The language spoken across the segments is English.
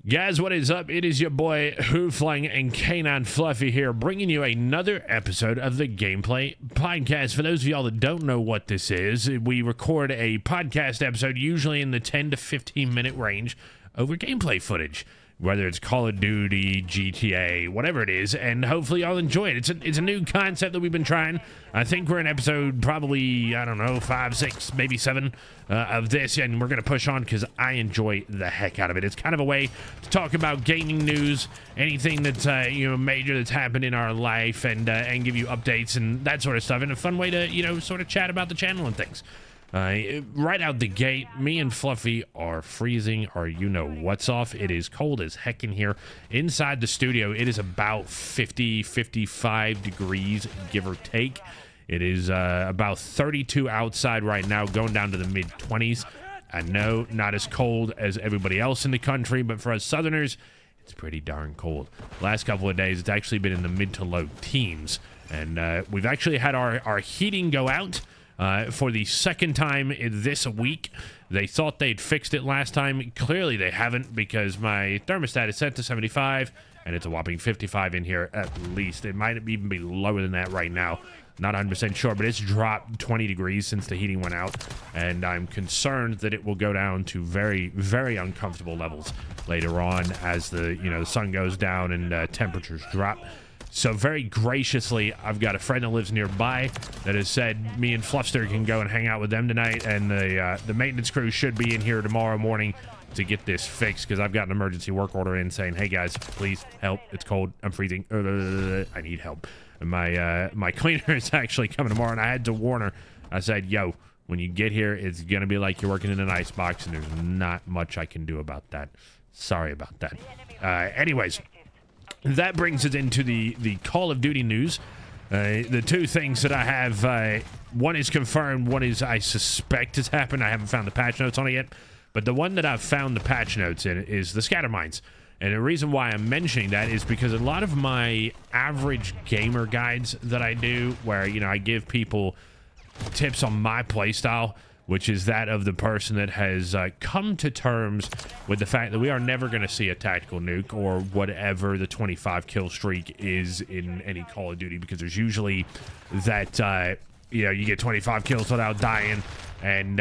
Guys, what is up? It is your boy Hoofling and Canine Fluffy here, bringing you another episode of the Gameplay Podcast. For those of y'all that don't know what this is, we record a podcast episode usually in the 10 to 15 minute range over gameplay footage, whether it's Call of Duty, GTA, whatever it is, and hopefully y'all enjoy it. It's a new concept that we've been trying. I think we're in episode probably, I don't know, 5, 6, maybe 7 of this, and we're going to push on because I enjoy the heck out of it. It's kind of a way to talk about gaming news, anything that's major that's happened in our life, and give you updates and that sort of stuff, and a fun way to, sort of chat about the channel and things. Right out the gate, me and Fluffy are freezing our what's off. It is cold as heck in here. Inside the studio, it is about 50, 55 degrees, give or take. It is about 32 outside right now, going down to the mid-20s. I know, not as cold as everybody else in the country, but for us Southerners, it's pretty darn cold. Last couple of days, it's actually been in the mid to low teens. And we've actually had our heating go out for the second time this week. They thought they'd fixed it last time. Clearly they haven't, because my thermostat is set to 75 and it's a whopping 55 in here at least. It might even be lower than that right now. Not 100% sure, but it's dropped 20 degrees since the heating went out, and I'm concerned that it will go down to very, very uncomfortable levels later on as the sun goes down and temperatures drop. So very graciously, I've got a friend that lives nearby that has said me and Fluffster can go and hang out with them tonight, and the maintenance crew should be in here tomorrow morning to get this fixed, because I've got an emergency work order in saying, hey guys, please help, it's cold, I'm freezing, I need help. And my cleaner is actually coming tomorrow, and I had to warn her. I said, yo, when you get here, it's gonna be like you're working in an ice box, and there's not much I can do about that. Sorry about that. Anyways, that brings us into the Call of Duty news. The two things that I have, one is confirmed, one is I suspect has happened. I haven't found the patch notes on it yet, but the one that I've found the patch notes in is the scatter mines. And the reason why I'm mentioning that is because a lot of my average gamer guides that I do, where, I give people tips on my playstyle, which is that of the person that has come to terms with the fact that we are never going to see a tactical nuke or whatever the 25 kill streak is in any Call of Duty, because there's usually that, you get 25 kills without dying, and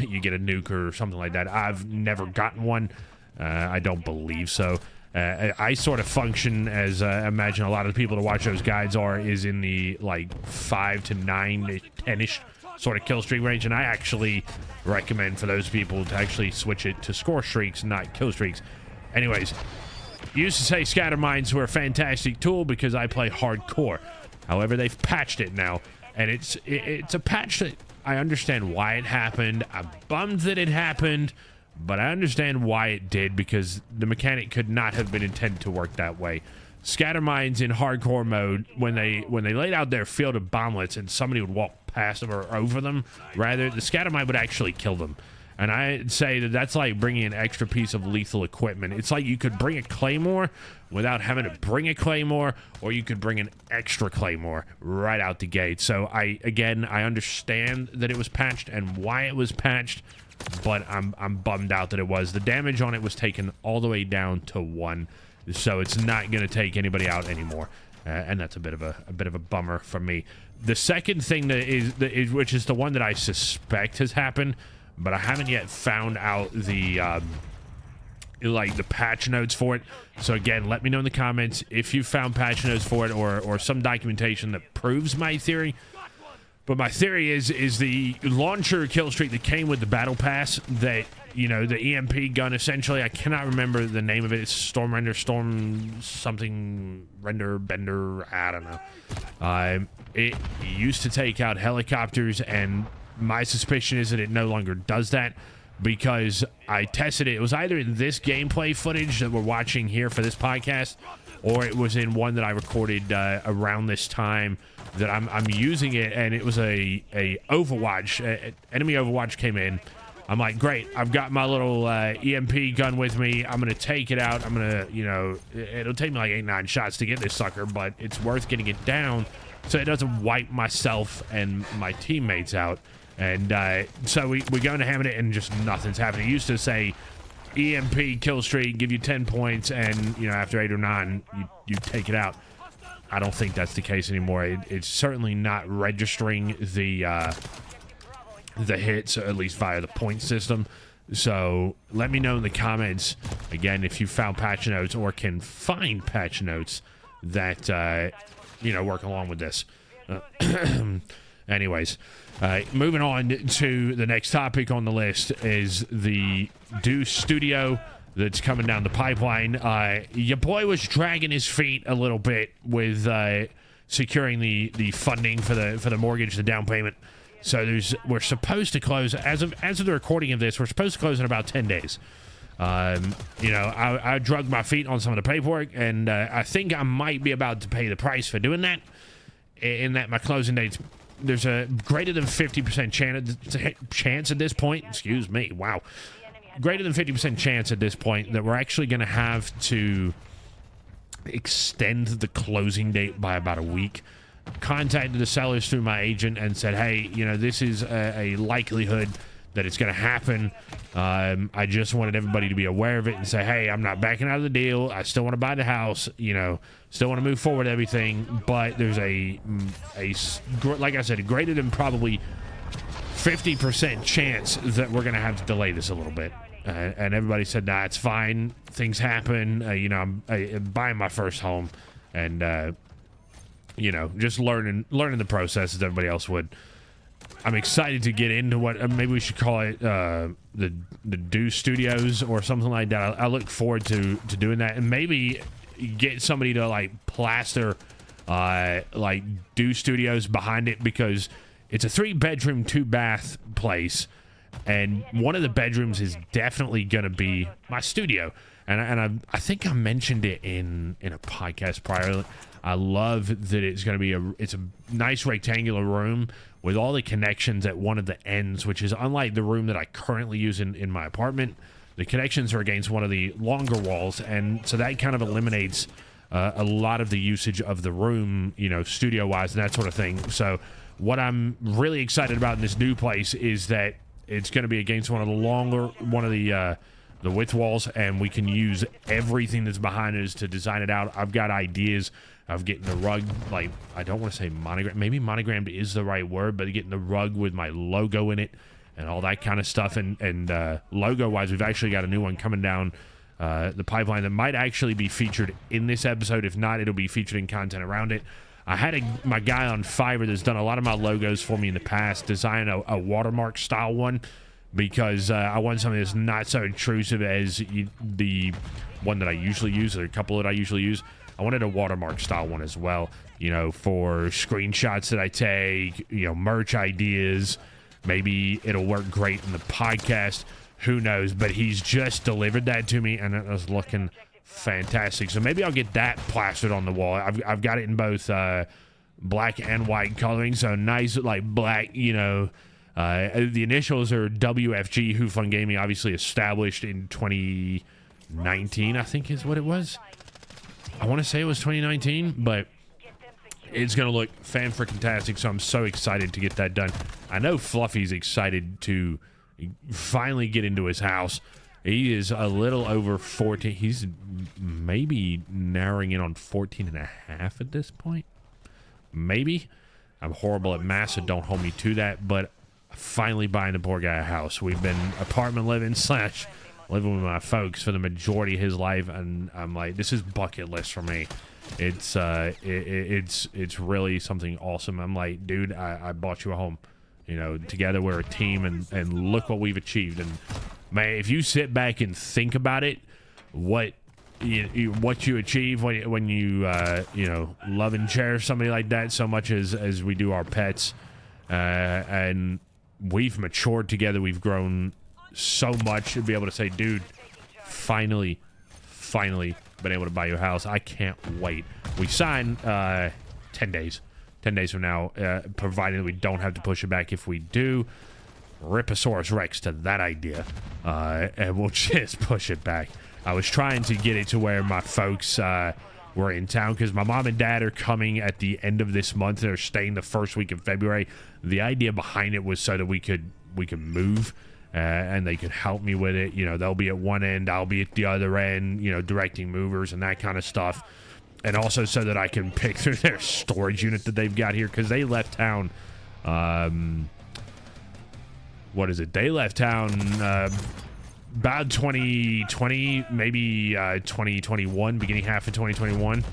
you get a nuke or something like that. I've never gotten one. I don't believe so. I sort of function as imagine a lot of the people to watch those guides is in the 5 to 9 to 10ish sort of kill streak range, and I actually recommend for those people to actually switch it to score streaks, not kill streaks. Anyways, used to say scatter mines were a fantastic tool because I play hardcore. However, they've patched it now, and it's a patch that I understand why it happened. I'm bummed that it happened, but I understand why it did, because the mechanic could not have been intended to work that way. Scatter mines in hardcore mode, when they laid out their field of bomblets and somebody would walk past them or over them, rather, the scatter mine would actually kill them. And I'd say that that's like bringing an extra piece of lethal equipment. It's like you could bring a claymore without having to bring a claymore, or you could bring an extra claymore right out the gate. So I understand that it was patched and why it was patched, but I'm bummed out that it was. The damage on it was taken all the way down to 1, so it's not going to take anybody out anymore, and that's a bit of a bummer for me. The second thing which is the one that I suspect has happened, but I haven't yet found out the patch notes for it. So again, let me know in the comments if you found patch notes for it or some documentation that proves my theory. But my theory is the launcher kill streak that came with the battle pass, that, the EMP gun, essentially, I cannot remember the name of it. It's Storm Render, Storm something, Render, Bender, I don't know. It used to take out helicopters, and my suspicion is that it no longer does that, because I tested it. It was either in this gameplay footage that we're watching here for this podcast, or it was in one that I recorded around this time that I'm using it, and it was a Overwatch. Enemy Overwatch came in. I'm like, great, I've got my little EMP gun with me. I'm going to take it out. I'm going to, it'll take me like 8-9 shots to get this sucker, but it's worth getting it down so it doesn't wipe myself and my teammates out. And so we go into hammer it, and just nothing's happening. It used to say EMP kill streak, give you 10 points, and you know after 8 or 9 you take it out. I don't think that's the case anymore. It's certainly not registering the hits, at least via the point system. So let me know in the comments again if you found patch notes or can find patch notes that you know work along with this. Anyways, moving on to the next topic on the list is the Deuce Studio that's coming down the pipeline. Your boy was dragging his feet a little bit with securing the funding for the mortgage, the down payment. So we're supposed to close as of the recording of this. We're supposed to close in about 10 days. You know, I drug my feet on some of the paperwork, and I think I might be about to pay the price for doing that. In that my closing date's there's a greater than 50% chance at this point. Excuse me. Wow. Greater than 50% chance at this point that we're actually going to have to extend the closing date by about a week. Contacted the sellers through my agent and said, hey, you know, this is a likelihood that it's going to happen. I just wanted everybody to be aware of it and say, hey, I'm not backing out of the deal. I still want to buy the house, you know, still want to move forward with everything. But there's like I said, a greater than probably 50% chance that we're going to have to delay this a little bit. And everybody said, nah, it's fine. Things happen. You know, I'm buying my first home and, you know, just learning the process as everybody else would. I'm excited to get into what maybe we should call it the Deuce Studios or something like that. I look forward to doing that and maybe get somebody to like plaster like Deuce Studios behind it, because it's a 3-bedroom, 2-bath place, and one of the bedrooms is definitely gonna be my studio. And I think I mentioned it in a podcast prior. I love that it's going to be it's a nice rectangular room with all the connections at one of the ends, which is unlike the room that I currently use in my apartment. The connections are against one of the longer walls, and so that kind of eliminates a lot of the usage of the room, you know, studio-wise and that sort of thing. So what I'm really excited about in this new place is that it's going to be against one of the width walls, and we can use everything that's behind us to design it out. I've got ideas of getting the rug, like, I don't want to say monogram, maybe monogrammed is the right word, but getting the rug with my logo in it and all that kind of stuff. And logo-wise, we've actually got a new one coming down the pipeline that might actually be featured in this episode. If not, it'll be featured in content around it. I had my guy on Fiverr that's done a lot of my logos for me in the past design a watermark style one, because I want something that's not so intrusive as the one that I usually use, or a couple that I usually use. I wanted a watermark style one as well, you know, for screenshots that I take, you know, merch ideas. Maybe it'll work great in the podcast. Who knows? But he's just delivered that to me, and it was looking fantastic. So maybe I'll get that plastered on the wall. I've got it in both black and white coloring, so nice, like black, you know. The initials are WFG, Who Fun Gaming, obviously established in 2019, I think is what it was. I want to say it was 2019, but it's going to look fan-freaking-tastic, so I'm so excited to get that done. I know Fluffy's excited to finally get into his house. He is a little over 14. He's maybe narrowing in on 14 and a half at this point. Maybe. I'm horrible at math, so don't hold me to that, but finally buying the poor guy a house. We've been apartment living / living with my folks for the majority of his life, and I'm like, this is bucket list for me. It's really something awesome. I'm like, dude, I bought you a home. You know, together we're a team, and look what we've achieved. And man, if you sit back and think about it, what you achieve when you you know, love and cherish somebody like that so much as we do our pets, and we've matured together, we've grown so much to be able to say, dude, finally been able to buy you a house. I can't wait. We sign 10 days from now, provided we don't have to push it back. If we do, Riposaurus Rex to that idea, and we'll just push it back. I was trying to get it to where my folks were in town, because my mom and dad are coming at the end of this month. They're staying the first week of February. The idea behind it was so that we could move and they could help me with it. You know, they'll be at one end, I'll be at the other end, you know, directing movers and that kind of stuff. And also so that I can pick through their storage unit that they've got here, because they left town. What is it? They left town about 2020, maybe 2021, beginning half of 2021.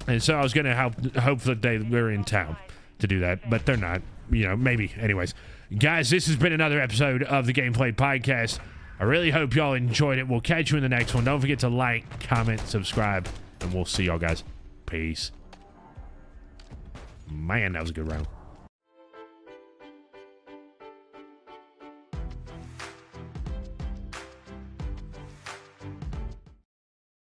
And so I was going to hope that they were in town to do that, but they're not. You know, maybe. Anyways, guys, this has been another episode of the Gameplay Podcast. I really hope y'all enjoyed it. We'll catch you in the next one. Don't forget to like, comment, subscribe, and we'll see y'all guys. Peace. Man, that was a good round.